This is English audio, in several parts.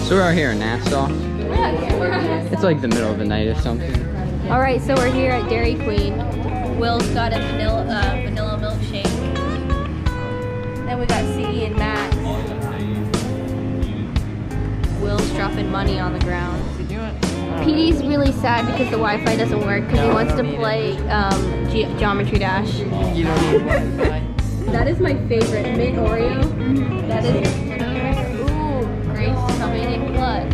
So we're out here in Nassau. Yeah, It's like the middle of the night or something. all right, so we're here at Dairy Queen. Will's got a vanilla milkshake. Then we got C and Max. Will's dropping money on the ground. PD's really sad because the Wi-Fi doesn't work because he wants to play Geometry Dash. You don't need Wi-Fi. That is my favorite. Mint Oreo. That is. Ooh, Grace coming in clutch.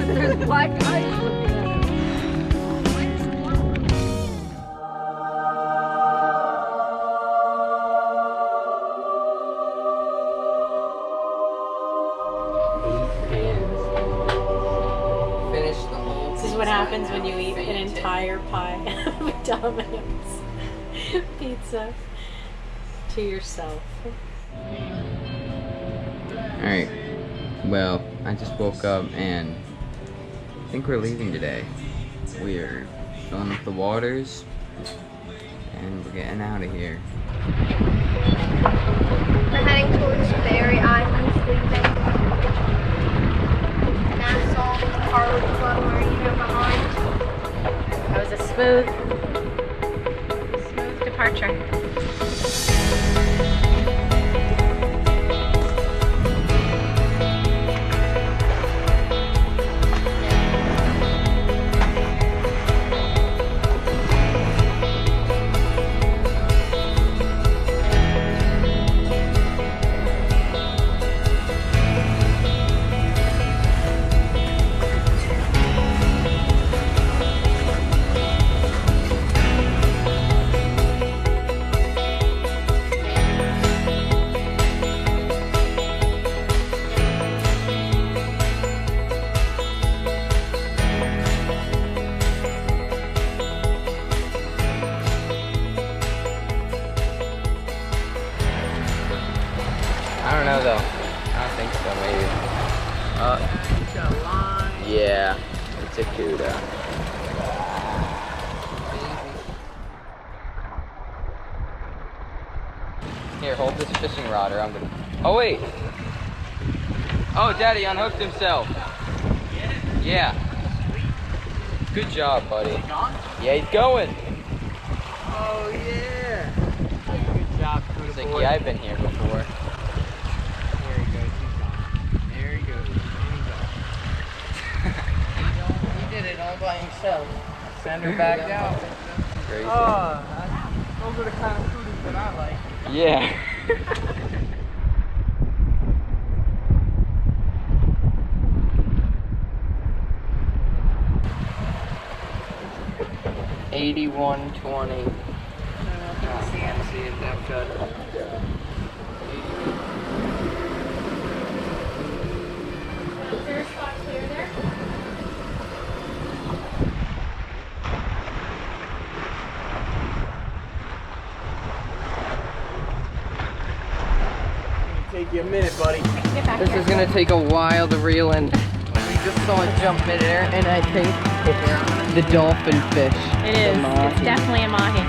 There's black ice. This is what happens when you eat an entire pie of Domino's pizza to yourself. Alright, well, I just woke up and I think we're leaving today. We're filling up the waters and we're getting out of here. We're heading towards Berry Island, sleeping. Nassau, Harley Club, where you go behind. That was a smooth departure. I don't know though. I don't think so, maybe. Yeah, it's a CUDA. Here, hold this fishing rod or I'm gonna... Oh wait! Oh, Daddy unhooked himself. Yeah. Good job, buddy. Yeah, he's going. Oh yeah! Good job, CoCo. He's like, yeah, I've been here before. There he goes, he's gone. There he goes, he did it all by himself. Send her back out. Crazy. Oh, those are the kind of cooties that I like. Yeah. $81.20. CNC at that cut. Is there a spot clear there? Take you a minute, buddy. Get back This here. is gonna take a while to reel in. We just saw it jump midair, and I think it's the dolphin fish. It is. The mahi. It's definitely a mahi.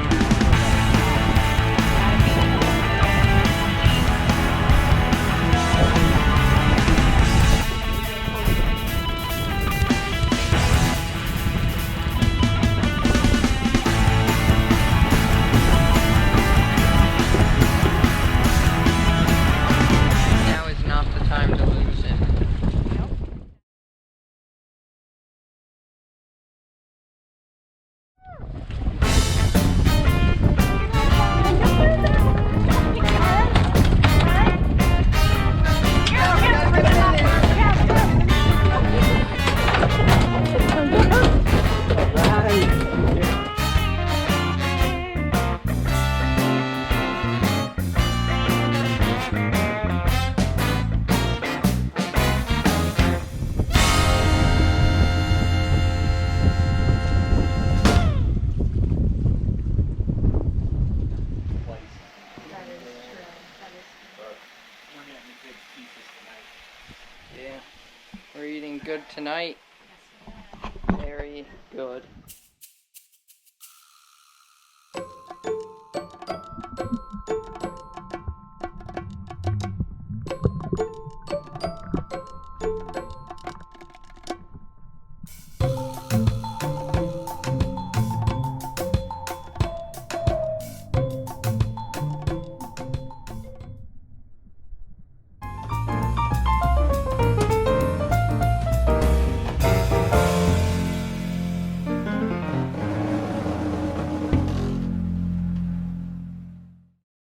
Now is not the time to lose it. Yeah, we're eating good tonight. Very good.